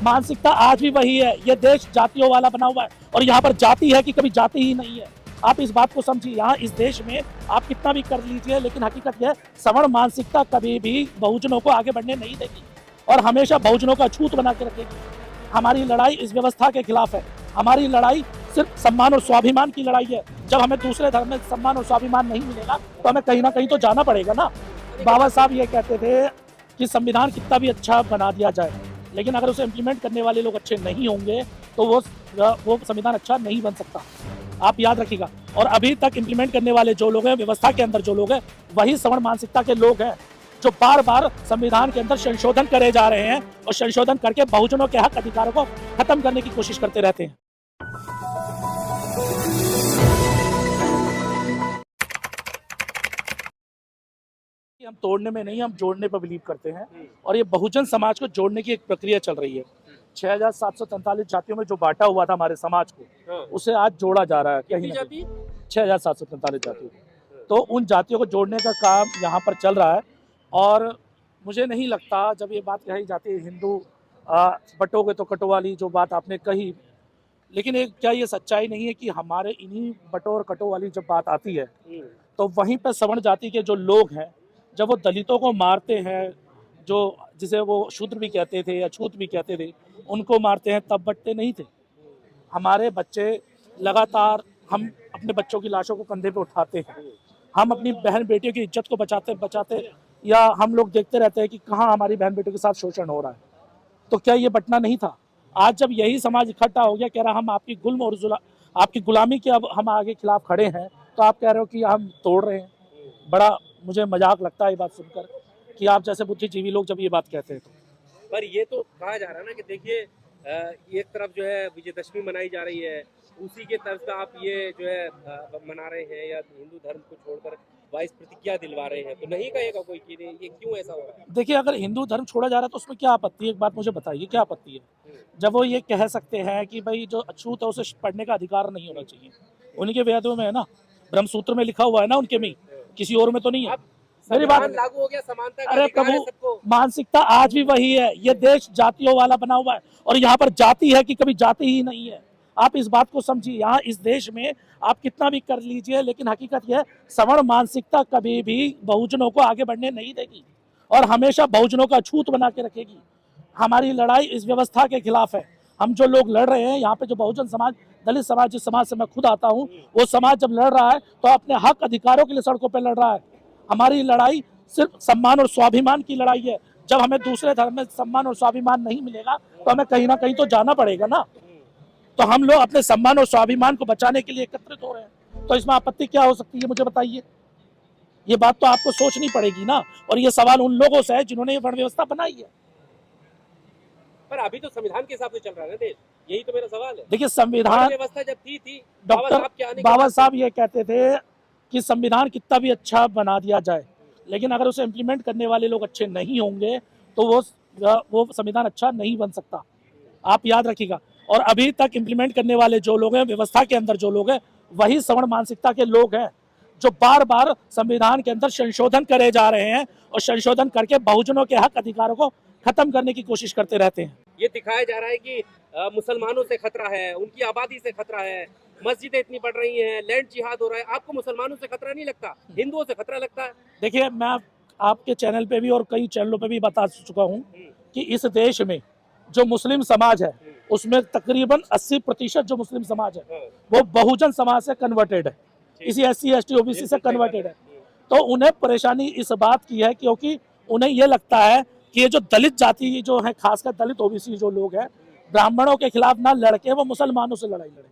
मानसिकता आज भी वही है। ये देश जातियों वाला बना हुआ है और यहाँ पर जाति है कि कभी जाति ही नहीं है। आप इस बात को समझिए। यहाँ इस देश में आप कितना भी कर लीजिए, लेकिन हकीकत यह है, सवर्ण मानसिकता कभी भी बहुजनों को आगे बढ़ने नहीं देगी और हमेशा बहुजनों का छूत बना के रखेगी। हमारी लड़ाई इस व्यवस्था के खिलाफ है। हमारी लड़ाई सिर्फ सम्मान और स्वाभिमान की लड़ाई है। जब हमें दूसरे धर्म में सम्मान और स्वाभिमान नहीं मिलेगा तो हमें कहीं ना कहीं तो जाना पड़ेगा ना। बाबा साहब ये कहते थे कि संविधान कितना भी अच्छा बना दिया जाए, लेकिन अगर उसे इम्प्लीमेंट करने वाले लोग अच्छे नहीं होंगे तो वो संविधान अच्छा नहीं बन सकता। आप याद रखिएगा। और अभी तक इम्प्लीमेंट करने वाले जो लोग हैं, व्यवस्था के अंदर जो लोग हैं, वही सवर्ण मानसिकता के लोग हैं जो बार बार संविधान के अंदर संशोधन करे जा रहे हैं और संशोधन करके बहुजनों के हक अधिकारों को खत्म करने की कोशिश करते रहते हैं। हम तोड़ने में नहीं, हम जोड़ने पर बिलीव करते हैं और ये बहुजन समाज को जोड़ने की एक प्रक्रिया चल रही है। 6,743 जातियों में जो बांटा हुआ था हमारे समाज को, उसे आज जोड़ा जा रहा है। कहीं 6,743 जातियों, तो उन जातियों को जोड़ने का काम यहाँ पर चल रहा है। और मुझे नहीं लगता, जब ये बात कही जाती है हिंदू बटोगे तो कटो वाली जो बात आपने कही, लेकिन एक क्या ये सच्चाई नहीं है कि हमारे इन्हीं बटो और कटो वाली जब बात आती है तो वहीं पर सवर्ण जाति के जो लोग हैं, जब वो दलितों को मारते हैं, जो जिसे वो शूद्र भी कहते थे या छूत भी कहते थे, उनको मारते हैं, तब बटते नहीं थे। हमारे बच्चे लगातार, हम अपने बच्चों की लाशों को कंधे पे उठाते हैं, हम अपनी बहन बेटियों की इज्जत को बचाते या हम लोग देखते रहते हैं कि कहाँ हमारी बहन बेटियों के साथ शोषण हो रहा है। तो क्या ये बटना नहीं था? आज जब यही समाज इकट्ठा हो गया, कह रहा हम आपकी गुल्म और आपकी गुलामी के अब हम आगे खिलाफ खड़े हैं, तो आप कह रहे हो कि हम तोड़ रहे हैं। बड़ा मुझे मजाक लगता है ये बात सुनकर कि आप जैसे बुद्धिजीवी लोग जब ये बात कहते हैं तो। पर ये तो कहा जा रहा है ना कि देखिए, एक तरफ जो है विजयदशमी मनाई जा रही है, उसी के तर्ज पे आप ये जो है मना रहे हैं या हिंदू धर्म को छोड़कर 22 प्रतिज्ञा दिलवा रहे हैं, तो नहीं कहेगा कोई कि ये क्यों ऐसा हो रहा है? देखिए, अगर हिंदू धर्म छोड़ा जा रहा है तो उसमें क्या आपत्ति है? एक बात मुझे बताइए, क्या आपत्ति है जब वो ये कह सकते हैं कि भाई जो अछूत है उसे पढ़ने का अधिकार नहीं होना चाहिए? उनके वेदों में है ना, ब्रह्मसूत्र में लिखा हुआ है ना, उनके में, किसी और में तो नहीं है। मेरी बात लागू हो गया, समानता का अरे अधिकार है प्रभु, सबको। मानसिकता आज भी वही है। ये देश जातियों वाला बना हुआ है और यहाँ पर जाति है कि कभी जाति ही नहीं है। आप इस बात को समझिए। यहाँ इस देश में आप कितना भी कर लीजिए, लेकिन हकीकत यह है, सवर्ण मानसिकता कभी भी बहुजनों को आगे बढ़ने नहीं देगी और हमेशा बहुजनों का छूत बना के रखेगी। हमारी लड़ाई इस व्यवस्था के खिलाफ है। हम जो लोग लड़ रहे हैं यहाँ पे, जो बहुजन समाज, दलित समाज, जिस समाज से मैं खुद आता हूँ, वो समाज जब लड़ रहा है तो अपने हक अधिकारों के लिए सड़कों पर लड़ रहा है। हमारी लड़ाई सिर्फ सम्मान और स्वाभिमान की लड़ाई है। जब हमें दूसरे धर्म में सम्मान और स्वाभिमान नहीं मिलेगा तो हमें कहीं ना कहीं तो जाना पड़ेगा ना। तो हम लोग अपने सम्मान और स्वाभिमान को बचाने के लिए एकत्रित हो रहे हैं, तो इसमें आपत्ति क्या हो सकती है? मुझे बताइए। ये बात तो आपको सोचनी पड़ेगी ना। और ये सवाल उन लोगों से है जिन्होंने ये वर्ण व्यवस्था बनाई है। पर अभी तो संविधान के हिसाब से चल रहा है ना देश, यही तो मेरा सवाल है। देखिए, संविधान व्यवस्था जब थी डॉक्टर बाबा साहब ये कहते थे कि संविधान कितना भी अच्छा बना दिया जाए, लेकिन अगर उसे इम्प्लीमेंट करने वाले लोग अच्छे नहीं होंगे तो वो संविधान अच्छा नहीं बन सकता। आप याद रखिएगा। और अभी तक इम्प्लीमेंट करने वाले जो लोग हैं, व्यवस्था के अंदर जो लोग हैं, वही सवर्ण मानसिकता के लोग हैं जो बार बार संविधान के अंदर संशोधन करे जा रहे हैं और संशोधन करके बहुजनों के हक अधिकारों को खत्म करने की कोशिश करते रहते हैं। ये दिखाया जा रहा है कि मुसलमानों से खतरा है, उनकी आबादी से खतरा है, मस्जिदें इतनी बढ़ रही हैं, लैंड जिहाद हो रहा है। आपको मुसलमानों से खतरा नहीं लगता? हिंदुओं से खतरा लगता है? देखिए, मैं आपके चैनल पे भी और कई चैनलों पे भी बता चुका हूँ कि इस देश में जो मुस्लिम समाज है उसमें तकरीबन 80% जो मुस्लिम समाज है वो बहुजन समाज से कन्वर्टेड है, इसी SC ST OBC से कन्वर्टेड है। तो उन्हें परेशानी इस बात की है क्योंकि उन्हें ये लगता है कि ये जो दलित जाति जो है, खासकर दलित OBC जो लोग हैं, ब्राह्मणों के खिलाफ ना लड़के वो मुसलमानों से लड़ाई लड़े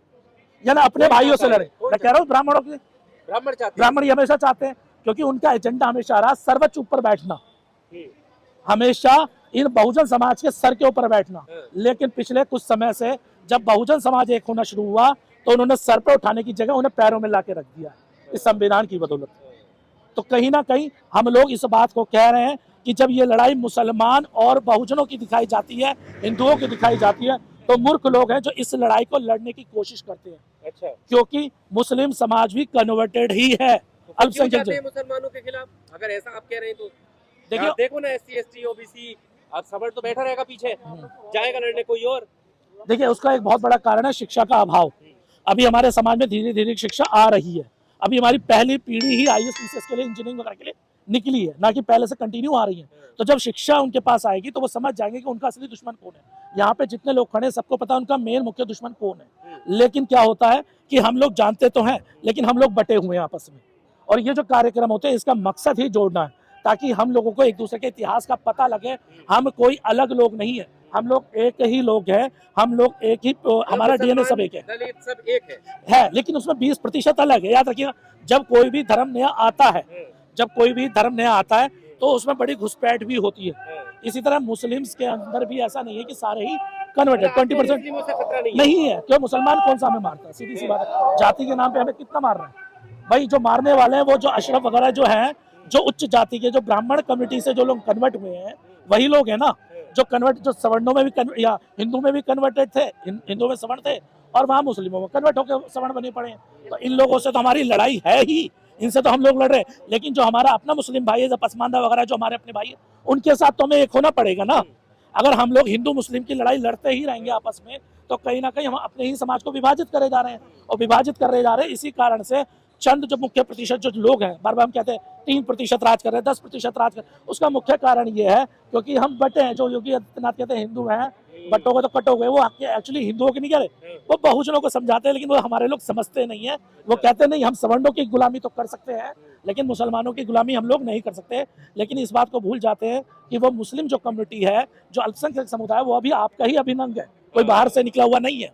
या ना अपने भाइयों से लड़े। मैं कह रहा हूँ ब्राह्मणों के, ब्राह्मण ये हमेशा चाहते हैं क्योंकि उनका एजेंडा हमेशा रहा सर्वोच्च ऊपर बैठना, हमेशा इन बहुजन समाज के सर के ऊपर बैठना। लेकिन पिछले कुछ समय से जब बहुजन समाज एक होना शुरू हुआ तो उन्होंने सर पे उठाने की जगह उन्हें पैरों में लाके रख दिया इस संविधान की बदौलत। तो कहीं ना कहीं हम लोग इस बात को कह रहे हैं कि जब ये लड़ाई मुसलमान और बहुजनों की दिखाई जाती है, हिंदुओं की दिखाई जाती है, तो मूर्ख लोग हैं जो इस लड़ाई को लड़ने की कोशिश करते हैं। अच्छा, क्योंकि मुस्लिम समाज भी कन्वर्टेड ही है अल्पसंख्यक मुसलमानों के खिलाफ। अगर ऐसा आप कह रहे हैं तो देखिए, देखो ना SC ST OBC अब सवर्ण तो बैठा रहेगा पीछे, जाएगा लड़ने कोई और। देखिए उसका एक बहुत बड़ा कारण है शिक्षा का अभाव। अभी हमारे समाज में धीरे धीरे शिक्षा आ रही है। अभी हमारी पहली पीढ़ी ही IAS PCS के लिए, इंजीनियरिंग वगैरह के लिए निकली है, ना कि पहले से कंटिन्यू आ रही है। तो जब शिक्षा उनके पास आएगी तो वो समझ जाएंगे कि उनका असली दुश्मन कौन है। यहाँ पे जितने लोग खड़े हैं सबको पता है उनका मेन मुख्य दुश्मन कौन है। लेकिन क्या होता है कि हम लोग जानते तो हैं लेकिन हम लोग बटे हुए हैं आपस में। और ये जो कार्यक्रम होते हैं इसका मकसद ही जोड़ना है, ताकि हम लोगों को एक दूसरे के इतिहास का पता लगे। हम कोई अलग लोग नहीं है, हम लोग एक ही लोग हैं, हम लोग एक ही, हमारा DNA सब एक है। दलित सब एक है लेकिन उसमें 20% अलग है। याद रखिएगा, जब कोई भी धर्म नया आता है, जब कोई भी धर्म नया आता है तो उसमें बड़ी घुसपैठ भी होती है। इसी तरह मुस्लिम्स के अंदर भी ऐसा नहीं है कि सारे ही कन्वर्टेड। 20% नहीं है। क्यों? मुसलमान कौन सा हमें मारता है? सीधी सी बात है, जाति के नाम पे हमें कितना मार रहा है भाई। जो मारने वाले हैं वो जो अशरफ वगैरह जो हैं, जो उच्च जाति के, जो ब्राह्मण कम्युनिटी से जो लोग कन्वर्ट हुए हैं वही लोग हैं ना जो कन्वर्ट, जो सवर्णों में भी या हिंदू में भी कन्वर्टेड थे, हिंदू में सवर्ण थे और वहाँ मुस्लिमों में कन्वर्ट होकर सवर्ण बने पड़े हैं। तो इन लोगों से तो हमारी लड़ाई है ही, इनसे तो हम लोग लड़ रहे हैं। लेकिन जो हमारा अपना मुस्लिम भाई है, जो पसमानदा वगैरह जो हमारे अपने भाई है, उनके साथ तो हमें एक होना पड़ेगा ना। अगर हम लोग हिंदू मुस्लिम की लड़ाई लड़ते ही रहेंगे आपस में तो कहीं ना कहीं हम अपने ही समाज को विभाजित करे जा रहे हैं। और विभाजित कर रहे जा रहे हैं इसी कारण से चंद जो मुख्य प्रतिशत जो लोग हैं, बार बार हम कहते हैं 3% राज कर रहे हैं, 10% राज कर, उसका मुख्य कारण ये है क्योंकि हम बटे हैं। जो योगी आदित्यनाथ कहते हैं हिंदू हैं, बटोगे तो कटोगे, वो एक्चुअली हिंदुओं की नहीं कह रहे, वो बहुजनों को समझाते हैं। लेकिन वो हमारे लोग समझते नहीं है। वो कहते नहीं हम सवर्णों की गुलामी तो कर सकते हैं लेकिन मुसलमानों की गुलामी हम लोग नहीं कर सकते। लेकिन इस बात को भूल जाते हैं कि वो मुस्लिम जो कम्युनिटी है, जो अल्पसंख्यक समुदाय है, वो अभी आपका ही अभिन्न अंग है, कोई बाहर से निकला हुआ नहीं है।